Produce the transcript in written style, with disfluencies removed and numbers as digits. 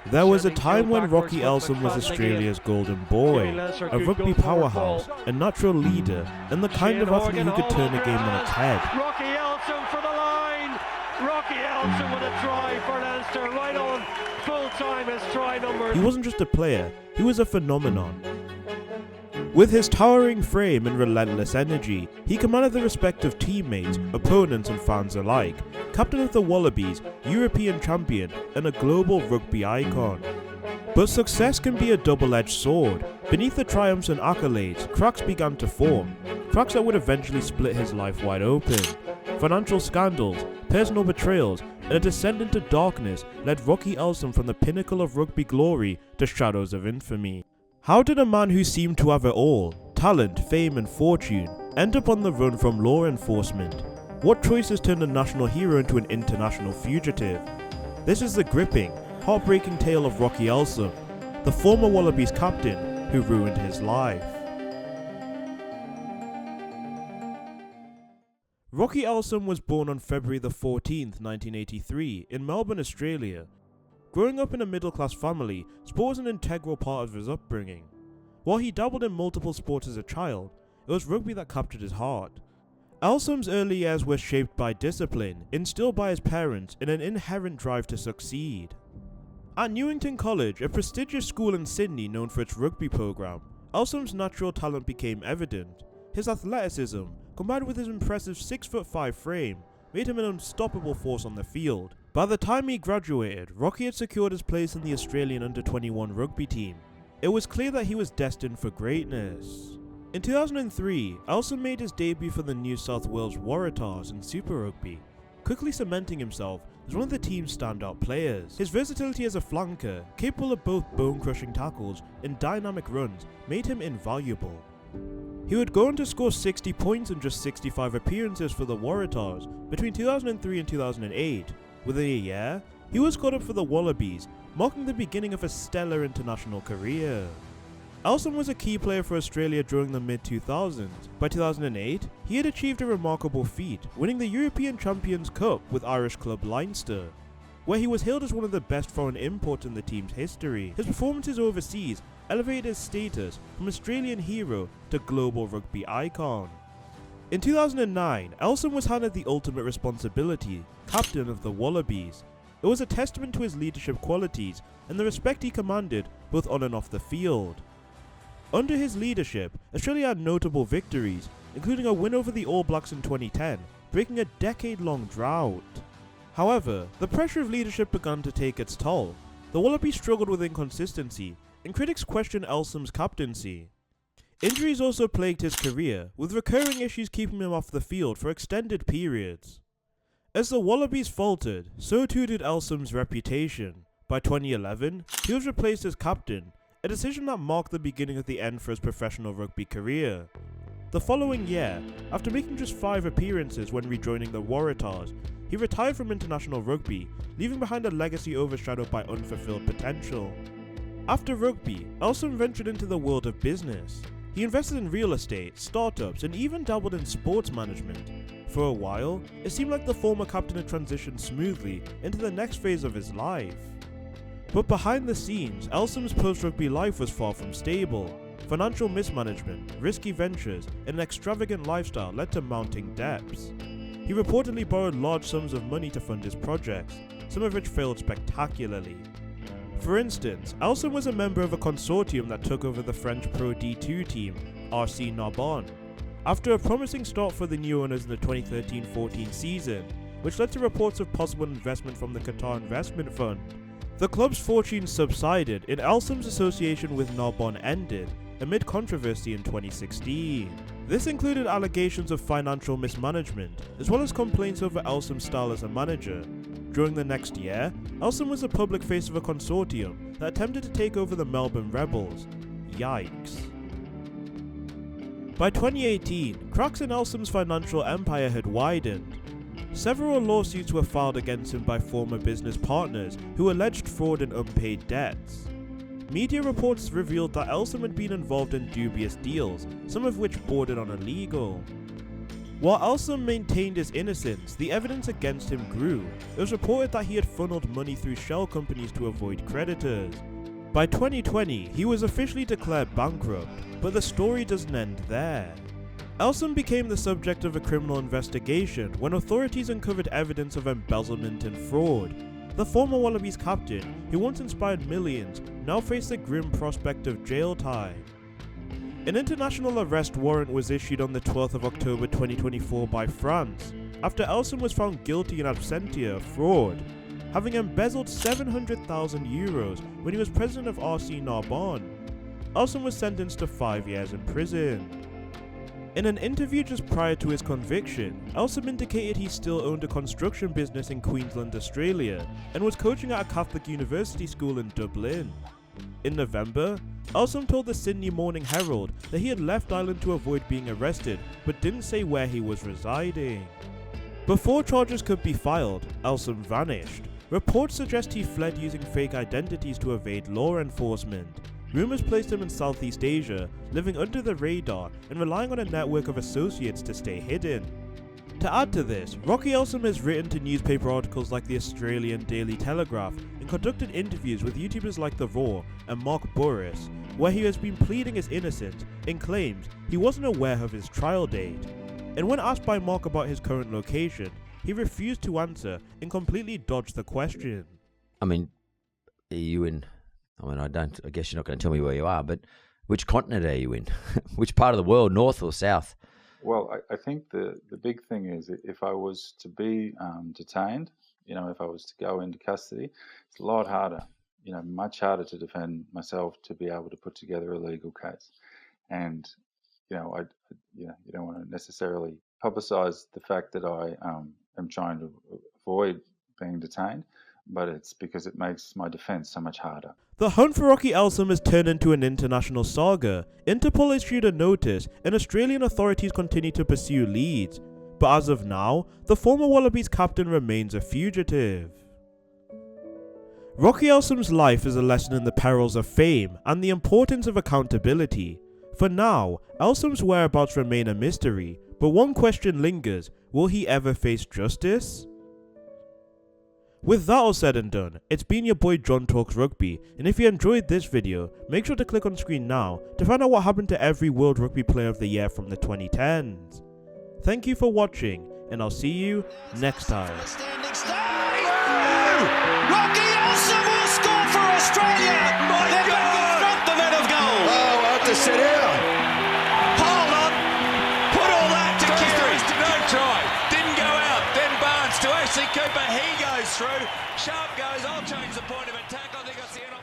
There was a time when Rocky Elsom was Australia's golden boy, a rugby powerhouse, a natural leader, and the kind of athlete who could turn a game on its head. Rocky Elsom for the line! Rocky Elsom with a try for Leinster, right on full time as try number. He wasn't just a player, he was a phenomenon. With his towering frame and relentless energy, he commanded the respect of teammates, opponents and fans alike, captain of the Wallabies, European champion and a global rugby icon. But success can be a double-edged sword. Beneath the triumphs and accolades, cracks began to form, cracks that would eventually split his life wide open. Financial scandals, personal betrayals and a descent into darkness led Rocky Elsom from the pinnacle of rugby glory to shadows of infamy. How did a man who seemed to have it all, talent, fame and fortune, end up on the run from law enforcement? What choices turned a national hero into an international fugitive? This is the gripping, heartbreaking tale of Rocky Elsom, the former Wallabies captain who ruined his life. Rocky Elsom was born on February the 14th, 1983 in Melbourne, Australia. Growing up in a middle-class family, sport was an integral part of his upbringing. While he dabbled in multiple sports as a child, it was rugby that captured his heart. Elsom's early years were shaped by discipline, instilled by his parents, and an inherent drive to succeed. At Newington College, a prestigious school in Sydney known for its rugby program, Elsom's natural talent became evident. His athleticism, combined with his impressive 6'5" frame, made him an unstoppable force on the field. By the time he graduated, Rocky had secured his place in the Australian under-21 rugby team. It was clear that he was destined for greatness. In 2003, Elsom made his debut for the New South Wales Waratahs in Super Rugby, quickly cementing himself as one of the team's standout players. His versatility as a flanker, capable of both bone-crushing tackles and dynamic runs, made him invaluable. He would go on to score 60 points in just 65 appearances for the Waratahs between 2003 and 2008. Within a year, he was called up for the Wallabies, marking the beginning of a stellar international career. Elsom was a key player for Australia during the mid-2000s. By 2008, he had achieved a remarkable feat, winning the European Champions Cup with Irish club Leinster, where he was hailed as one of the best foreign imports in the team's history. His performances overseas elevated his status from Australian hero to global rugby icon. In 2009, Elsom was handed the ultimate responsibility, captain of the Wallabies. It was a testament to his leadership qualities and the respect he commanded both on and off the field. Under his leadership, Australia had notable victories, including a win over the All Blacks in 2010, breaking a decade-long drought. However, the pressure of leadership began to take its toll. The Wallabies struggled with inconsistency, and critics questioned Elsom's captaincy. Injuries also plagued his career, with recurring issues keeping him off the field for extended periods. As the Wallabies faltered, so too did Elsom's reputation. By 2011, he was replaced as captain, a decision that marked the beginning of the end for his professional rugby career. The following year, after making just 5 appearances when rejoining the Waratahs, he retired from international rugby, leaving behind a legacy overshadowed by unfulfilled potential. After rugby, Elsom ventured into the world of business. He invested in real estate, startups, and even dabbled in sports management. For a while, it seemed like the former captain had transitioned smoothly into the next phase of his life. But behind the scenes, Elsom's post-rugby life was far from stable. Financial mismanagement, risky ventures, and an extravagant lifestyle led to mounting debts. He reportedly borrowed large sums of money to fund his projects, some of which failed spectacularly. For instance, Elsom was a member of a consortium that took over the French Pro D2 team, RC Narbonne, after a promising start for the new owners in the 2013-14 season, which led to reports of possible investment from the Qatar Investment Fund. The club's fortunes subsided and Elsom's association with Narbonne ended, amid controversy in 2016. This included allegations of financial mismanagement, as well as complaints over Elsom's style as a manager. During the next year, Elsom was the public face of a consortium that attempted to take over the Melbourne Rebels. Yikes. By 2018, cracks in Elsom's financial empire had widened. Several lawsuits were filed against him by former business partners who alleged fraud and unpaid debts. Media reports revealed that Elsom had been involved in dubious deals, some of which bordered on illegal. While Elsom maintained his innocence, the evidence against him grew. It was reported that he had funneled money through shell companies to avoid creditors. By 2020, he was officially declared bankrupt, but the story doesn't end there. Elsom became the subject of a criminal investigation when authorities uncovered evidence of embezzlement and fraud. The former Wallabies captain, who once inspired millions, now faced the grim prospect of jail time. An international arrest warrant was issued on the 12th of October 2024 by France, after Elsom was found guilty in absentia of fraud, having embezzled €700,000 when he was president of RC Narbonne. Elsom was sentenced to 5 years in prison. In an interview just prior to his conviction, Elsom indicated he still owned a construction business in Queensland, Australia, and was coaching at a Catholic university school in Dublin. In November, Elsom told the Sydney Morning Herald that he had left Ireland to avoid being arrested, but didn't say where he was residing. Before charges could be filed, Elsom vanished. Reports suggest he fled using fake identities to evade law enforcement. Rumours placed him in Southeast Asia, living under the radar and relying on a network of associates to stay hidden. To add to this, Rocky Elsom has written to newspaper articles like the Australian Daily Telegraph and conducted interviews with YouTubers like The Raw and Mark Burris, where he has been pleading his innocence and claims he wasn't aware of his trial date. And when asked by Mark about his current location, he refused to answer and completely dodged the question. I mean, are you in... I guess you're not going to tell me where you are, but which continent are you in? Which part of the world, north or south? Well, I think the big thing is if I was to be detained, if I was to go into custody, it's a lot harder, much harder to defend myself, to be able to put together a legal case. And, you don't want to necessarily publicise the fact that I am trying to avoid being detained, but it's because it makes my defence so much harder. The hunt for Rocky Elsom has turned into an international saga. Interpol issued a notice and Australian authorities continue to pursue leads. But as of now, the former Wallabies captain remains a fugitive. Rocky Elsom's life is a lesson in the perils of fame and the importance of accountability. For now, Elsom's whereabouts remain a mystery, but one question lingers: will he ever face justice? With that all said and done, it's been your boy John Talks Rugby, and if you enjoyed this video, make sure to click on screen now to find out what happened to every World Rugby Player of the Year from the 2010s. Thank you for watching, and I'll see you next time. Rocky Elsom will score for Australia! My God! Front the men of goal! Oh, I have to sit down. Hold on! Put all that to Keary! No try. Didn't go out. Then Barnes to Ashley Cooper. He goes through. Sharp goes. I'll change the point of attack. I think I see an